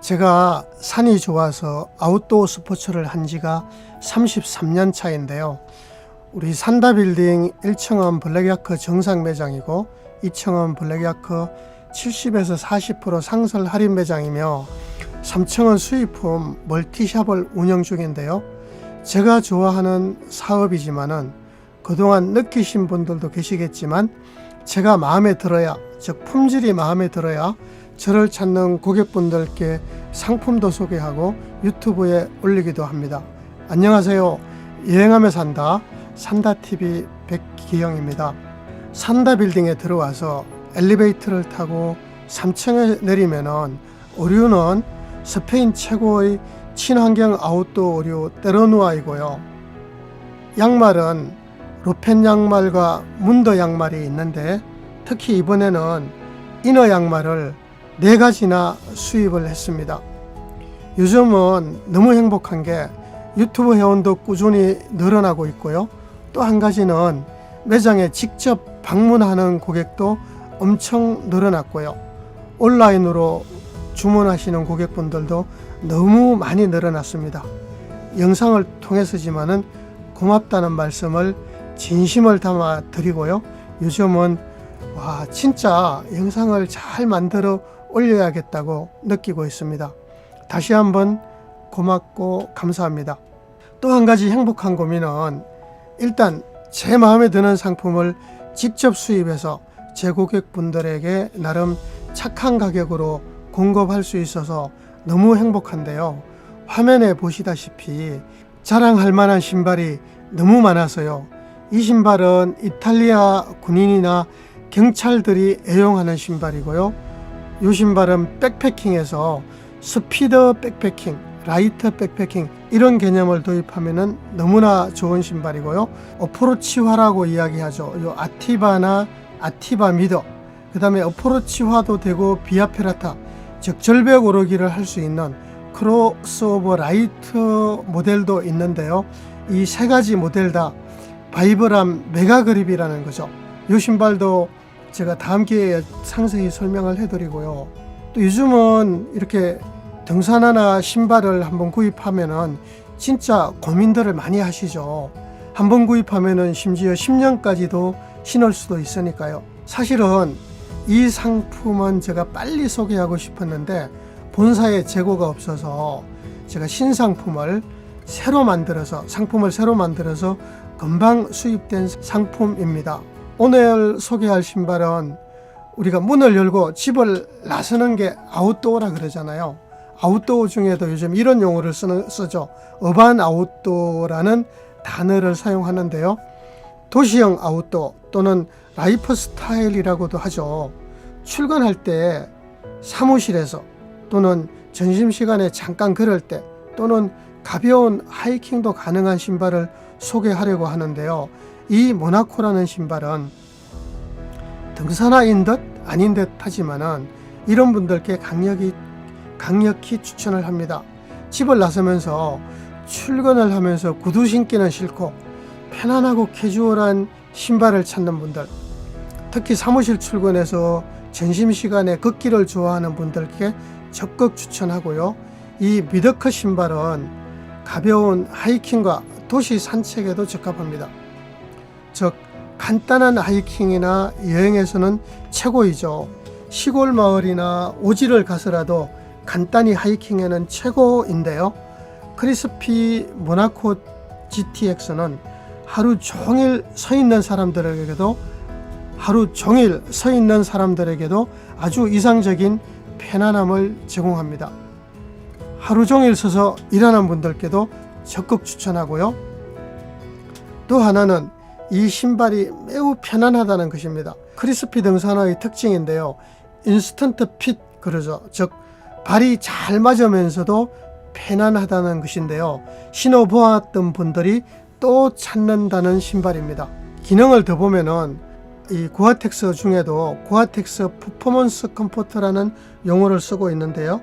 제가 산이 좋아서 아웃도어 스포츠를 한 지가 33년 차인데요. 우리 산다빌딩 1층은 블랙야크 정상 매장이고 2층은 블랙야크 70에서 40% 상설 할인 매장이며 3층은 수입품 멀티샵을 운영 중인데요. 제가 좋아하는 사업이지만은 그동안 느끼신 분들도 계시겠지만 제가 마음에 들어야, 즉 품질이 마음에 들어야 저를 찾는 고객분들께 상품도 소개하고 유튜브에 올리기도 합니다. 안녕하세요. 여행하며 산다TV 백기영입니다. 산다빌딩에 들어와서 엘리베이터를 타고 3층에 내리면은 의류는 스페인 최고의 친환경 아웃도어 의류 때르누아이고요. 양말은 로펜 양말과 문더 양말이 있는데 특히 이번에는 이너 양말을 4가지나 수입을 했습니다. 요즘은 너무 행복한 게 유튜브 회원도 꾸준히 늘어나고 있고요. 또 한 가지는 매장에 직접 방문하는 고객도 엄청 늘어났고요. 온라인으로 주문하시는 고객분들도 너무 많이 늘어났습니다. 영상을 통해서지만은 고맙다는 말씀을 진심을 담아 드리고요. 요즘은 진짜 영상을 잘 만들어 올려야겠다고 느끼고 있습니다. 다시 한번 고맙고 감사합니다. 또 한 가지 행복한 고민은 일단 제 마음에 드는 상품을 직접 수입해서 제 고객분들에게 나름 착한 가격으로 공급할 수 있어서 너무 행복한데요. 화면에 보시다시피 자랑할 만한 신발이 너무 많아서요. 이 신발은 이탈리아 군인이나 경찰들이 애용하는 신발이고요. 이 신발은 백패킹에서 스피드 백패킹, 라이트 백패킹 이런 개념을 도입하면 너무나 좋은 신발이고요. 어프로치화라고 이야기하죠. 요 아티바나 아티바 미더, 그 다음에 어프로치화도 되고 비아페라타, 즉 절벽 오르기를 할 수 있는 크로스오버 라이트 모델도 있는데요. 이 3가지 모델 다 바이브람 메가 그립이라는 거죠. 이 신발도 제가 다음 기회에 상세히 설명을 해드리고요. 또 요즘은 이렇게 등산화나 신발을 한번 구입하면은 진짜 고민들을 많이 하시죠. 한번 구입하면은 심지어 10년까지도 신을 수도 있으니까요. 사실은 이 상품은 제가 빨리 소개하고 싶었는데 본사에 재고가 없어서 제가 신상품을 상품을 새로 만들어서 금방 수입된 상품입니다. 오늘 소개할 신발은 우리가 문을 열고 집을 나서는 게 아웃도어라 그러잖아요. 아웃도어 중에도 요즘 이런 용어를 쓰죠. 어반 아웃도어라는 단어를 사용하는데요. 도시형 아웃도어 또는 라이프 스타일이라고도 하죠. 출근할 때 사무실에서 또는 점심시간에 잠깐 걸을 때 또는 가벼운 하이킹도 가능한 신발을 소개하려고 하는데요. 이 모나코라는 신발은 등산화인 듯 아닌 듯 하지만은 이런 분들께 강력히 추천을 합니다. 집을 나서면서 출근을 하면서 구두 신기는 싫고 편안하고 캐주얼한 신발을 찾는 분들, 특히 사무실 출근해서 점심시간에 걷기를 좋아하는 분들께 적극 추천하고요. 이 미더컷 신발은 가벼운 하이킹과 도시 산책에도 적합합니다. 즉 간단한 하이킹이나 여행에서는 최고이죠. 시골 마을이나 오지를 가서라도 간단히 하이킹에는 최고인데요. 크리스피 모나코 GTX는 하루 종일 서 있는 사람들에게도 아주 이상적인 편안함을 제공합니다. 하루 종일 서서 일하는 분들께도 적극 추천하고요. 또 하나는 이 신발이 매우 편안하다는 것입니다. 크리스피 등산화의 특징인데요. 인스턴트 핏 그러죠. 즉 발이 잘 맞으면서도 편안하다는 것인데요. 신어보았던 분들이 또 찾는다는 신발입니다. 기능을 더 보면은 이 고아텍스 중에도 고아텍스 퍼포먼스 컴포트라는 용어를 쓰고 있는데요.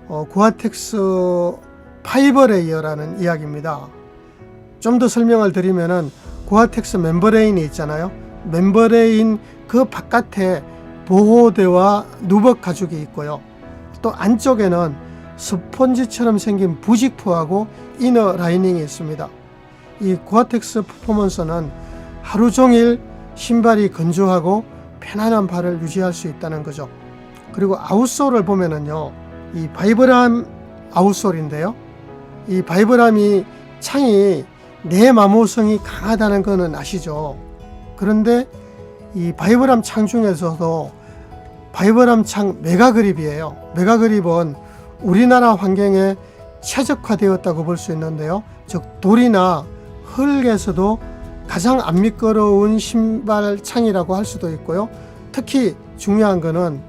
고아텍스 파이버 레이어라는 이야기입니다. 좀 더 설명을 드리면은 고아텍스 멤버레인이 있잖아요. 멤버레인 그 바깥에 보호대와 누벅 가죽이 있고요. 또 안쪽에는 스펀지처럼 생긴 부직포하고 이너 라이닝이 있습니다. 이 고아텍스 퍼포먼스는 하루 종일 신발이 건조하고 편안한 발을 유지할 수 있다는 거죠. 그리고 아웃솔을 보면은요, 이 바이브람 아웃솔인데요, 이 바이브람이 창이 내마모성이 강하다는 거는 아시죠? 그런데 이 바이브람 창 중에서도 바이브람 창 메가그립이에요. 메가그립은 우리나라 환경에 최적화되었다고 볼 수 있는데요, 즉 돌이나 흙에서도 가장 안 미끄러운 신발 창이라고 할 수도 있고요, 특히 중요한 거는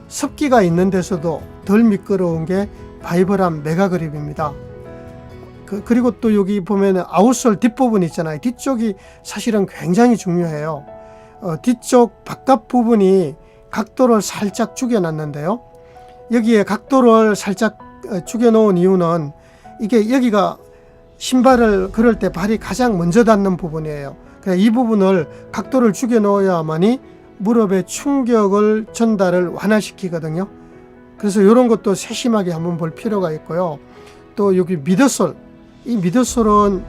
습기가 있는 데서도 덜 미끄러운 게 바이브람 메가그립입니다. 그리고 또 여기 보면 아웃솔 뒷부분 있잖아요. 뒤쪽이 사실은 굉장히 중요해요. 뒤쪽 바깥 부분이 각도를 살짝 죽여놨는데요, 여기에 각도를 살짝 죽여놓은 이유는 이게 여기가 신발을 걸을 때 발이 가장 먼저 닿는 부분이에요. 그래서 이 부분을 각도를 죽여놓아야만이 무릎의 충격을 전달을 완화시키거든요. 그래서 이런 것도 세심하게 한번 볼 필요가 있고요. 또 여기 미드솔, 이 미드솔은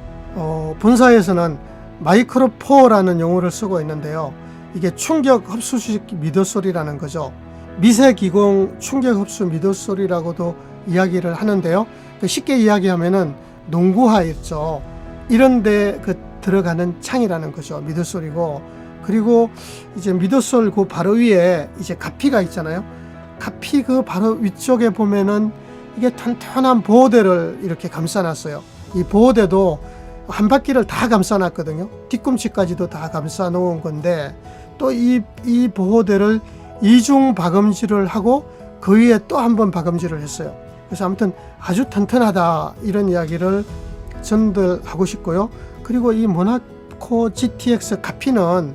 본사에서는 마이크로포라는 용어를 쓰고 있는데요, 이게 충격 흡수식 미드솔이라는 거죠. 미세기공 충격 흡수 미드솔이라고도 이야기를 하는데요, 쉽게 이야기하면은 농구화 있죠, 이런데 들어가는 창이라는 거죠. 미드솔이고, 그리고 이제 미드솔 그 바로 위에 이제 가피가 있잖아요. 가피 그 바로 위쪽에 보면은 이게 튼튼한 보호대를 이렇게 감싸놨어요. 이 보호대도 한 바퀴를 다 감싸놨거든요. 뒤꿈치까지도 다 감싸 놓은 건데, 또 이 보호대를 이중 박음질을 하고 그 위에 또 한 번 박음질을 했어요. 그래서 아무튼 아주 튼튼하다, 이런 이야기를 전달하고 싶고요. 그리고 이 모나코 GTX 가피는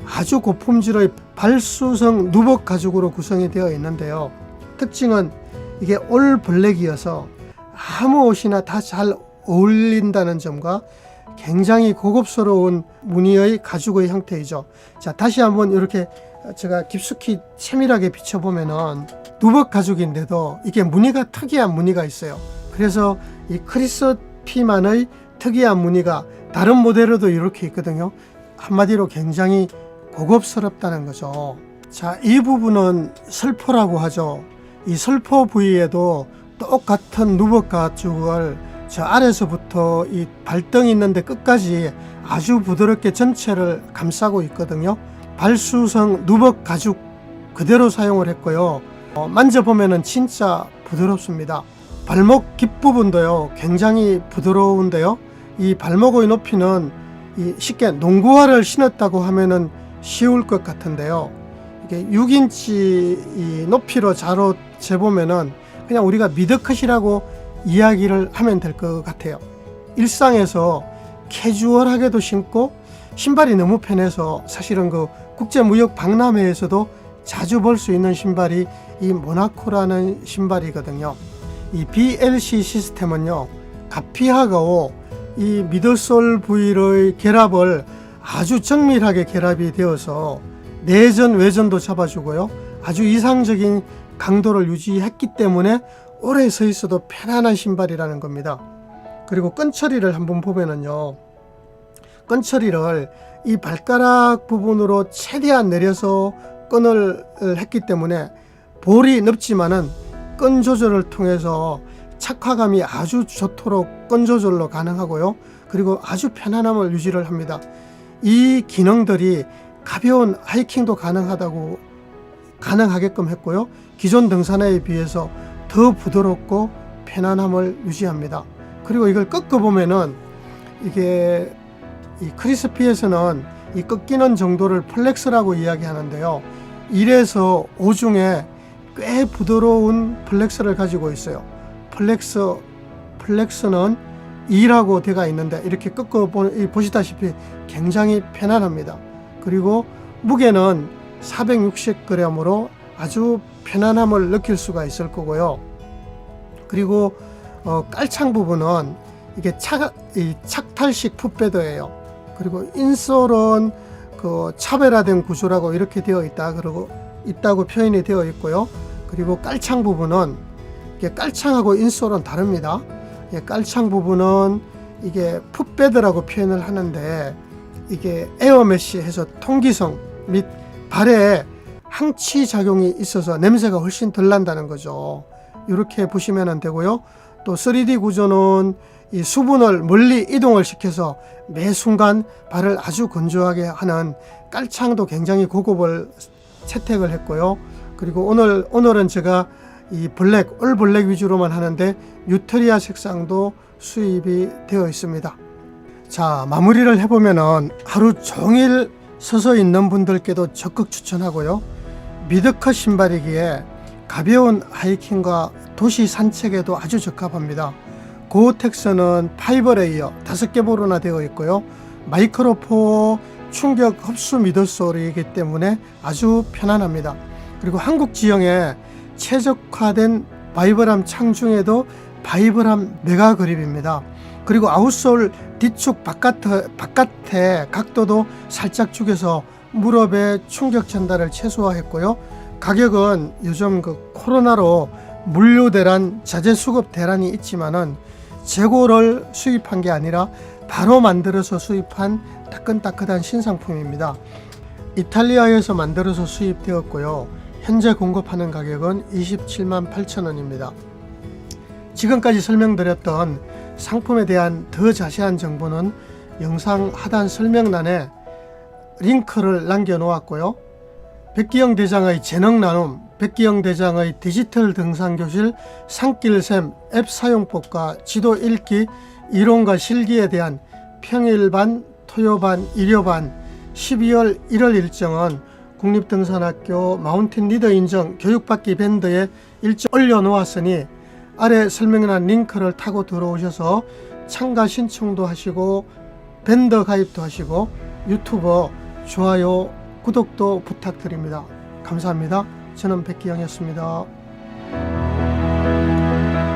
아주 고품질의 발수성 누벅 가죽으로 구성이 되어 있는데요, 특징은 이게 올 블랙이어서 아무 옷이나 다 잘 어울린다는 점과 굉장히 고급스러운 무늬의 가죽의 형태이죠. 자, 다시 한번 이렇게 제가 깊숙이 세밀하게 비춰보면은 누벅 가죽인데도 이게 무늬가 특이한 무늬가 있어요. 그래서 이 크리스피만의 특이한 무늬가 다른 모델에도 이렇게 있거든요. 한마디로 굉장히 고급스럽다는 거죠. 자, 이 부분은 설포라고 하죠. 이 설포 부위에도 똑같은 누벅 가죽을 저 아래서부터 이 발등이 있는데 끝까지 아주 부드럽게 전체를 감싸고 있거든요. 발수성 누벅 가죽 그대로 사용을 했고요. 만져보면은 진짜 부드럽습니다. 발목 깃부분도요, 굉장히 부드러운데요, 이 발목의 높이는 쉽게 농구화를 신었다고 하면은 쉬울 것 같은데요, 이게 6인치 높이로 자로 재보면은 그냥 우리가 미드컷이라고 이야기를 하면 될 것 같아요. 일상에서 캐주얼하게도 신고 신발이 너무 편해서 사실은 그 국제무역 박람회에서도 자주 볼 수 있는 신발이 이 모나코라는 신발이거든요. 이 BLC 시스템은요, 가피하고 이 미드솔 부위의 결합을 아주 정밀하게 결합이 되어서 내전 외전도 잡아주고요, 아주 이상적인 강도를 유지했기 때문에 오래 서 있어도 편안한 신발이라는 겁니다. 그리고 끈처리를 한번 보면은요, 끈처리를 이 발가락 부분으로 최대한 내려서 끈을 했기 때문에 볼이 넓지만은 끈 조절을 통해서 착화감이 아주 좋도록 끈 조절로 가능하고요, 그리고 아주 편안함을 유지를 합니다. 이 기능들이 가벼운 하이킹도 가능하게끔 했고요, 기존 등산화에 비해서 더 부드럽고 편안함을 유지합니다. 그리고 이걸 꺾어보면은 이게 이 크리스피에서는 이 꺾이는 정도를 플렉스라고 이야기하는데요, 1에서 5 중에 꽤 부드러운 플렉스를 가지고 있어요. 플렉스는 2라고 되어 있는데 이렇게 꺾어 보시다시피 굉장히 편안합니다. 그리고 무게는 460g으로 아주 편안함을 느낄 수가 있을 거고요. 그리고 깔창 부분은 이게 착탈식 풋베더예요. 그리고 인솔은 그 차별화된 구조라고 이렇게 되어 있다고 표현이 되어 있고요. 그리고 깔창 부분은 이게 깔창하고 인솔은 다릅니다. 깔창 부분은 이게 풋베드라고 표현을 하는데, 이게 에어메쉬 해서 통기성 및 발에 항치 작용이 있어서 냄새가 훨씬 덜 난다는 거죠. 이렇게 보시면 되고요. 또 3D 구조는 이 수분을 멀리 이동을 시켜서 매 순간 발을 아주 건조하게 하는 깔창도 굉장히 고급을 채택을 했고요. 그리고 오늘은 제가 이 블랙, 올 블랙 위주로만 하는데 뉴트리아 색상도 수입이 되어 있습니다. 자, 마무리를 해보면은 하루 종일 서서 있는 분들께도 적극 추천하고요. 미드컷 신발이기에 가벼운 하이킹과 도시 산책에도 아주 적합합니다. 고어텍스는 파이버 레이어 5개 보루나 되어 있고요. 마이크로포어 충격 흡수 미드솔이기 때문에 아주 편안합니다. 그리고 한국 지형에 최적화된 바이브람 창중에도 바이브람 메가 그립입니다. 그리고 아웃솔 뒤축 바깥의 각도도 살짝 죽여서 무릎의 충격 전달을 최소화했고요. 가격은 요즘 그 코로나로 물류 대란, 자재 수급 대란이 있지만은 재고를 수입한 게 아니라 바로 만들어서 수입한 따끈따끈한 신상품입니다. 이탈리아에서 만들어서 수입되었고요. 현재 공급하는 가격은 27만 8천 원입니다. 지금까지 설명드렸던 상품에 대한 더 자세한 정보는 영상 하단 설명란에 링크를 남겨 놓았고요. 백기영 대장의 재능 나눔, 백기영 대장의 디지털 등산교실 산길샘 앱 사용법과 지도 읽기 이론과 실기에 대한 평일반, 토요반, 일요반 12월 1월 일정은 국립등산학교 마운틴 리더 인정 교육받기 밴드에 일정 올려놓았으니 아래 설명란 링크를 타고 들어오셔서 참가 신청도 하시고 밴드 가입도 하시고 유튜버 좋아요, 구독도 부탁드립니다. 감사합니다. 저는 백기영이었습니다.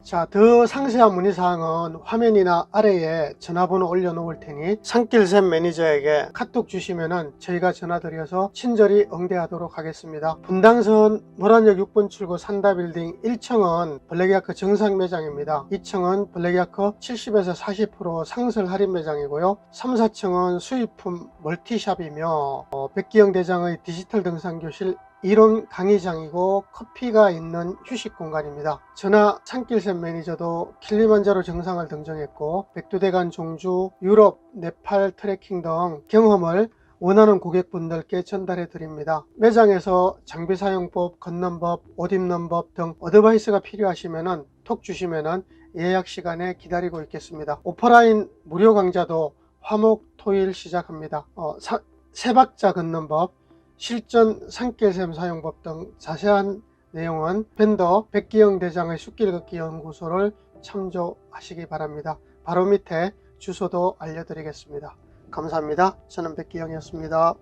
자, 더 상세한 문의사항은 화면이나 아래에 전화번호 올려놓을 테니 산길샘 매니저에게 카톡 주시면 저희가 전화드려서 친절히 응대하도록 하겠습니다. 분당선 모란역 6번 출구 산다빌딩 1층은 블랙야크 정상 매장입니다. 2층은 블랙야크 70에서 40% 상설 할인 매장이고요. 3, 4층은 수입품 멀티샵이며 백기영 대장의 디지털 등산교실 이론 강의장이고 커피가 있는 휴식 공간입니다. 전하 산길샘 매니저도 킬리만자로 정상을 등정했고 백두대간 종주, 유럽, 네팔 트레킹 등 경험을 원하는 고객분들께 전달해 드립니다. 매장에서 장비 사용법, 걷는 법, 옷 입는 법 등 어드바이스가 필요하시면 톡 주시면 예약 시간에 기다리고 있겠습니다. 오프라인 무료 강좌도 화목 토일 시작합니다. 세 박자 걷는 법, 실전 산길샘 사용법 등 자세한 내용은 밴더 백기영 대장의 숲길 걷기 연구소를 참조하시기 바랍니다. 바로 밑에 주소도 알려드리겠습니다. 감사합니다. 저는 백기영이었습니다.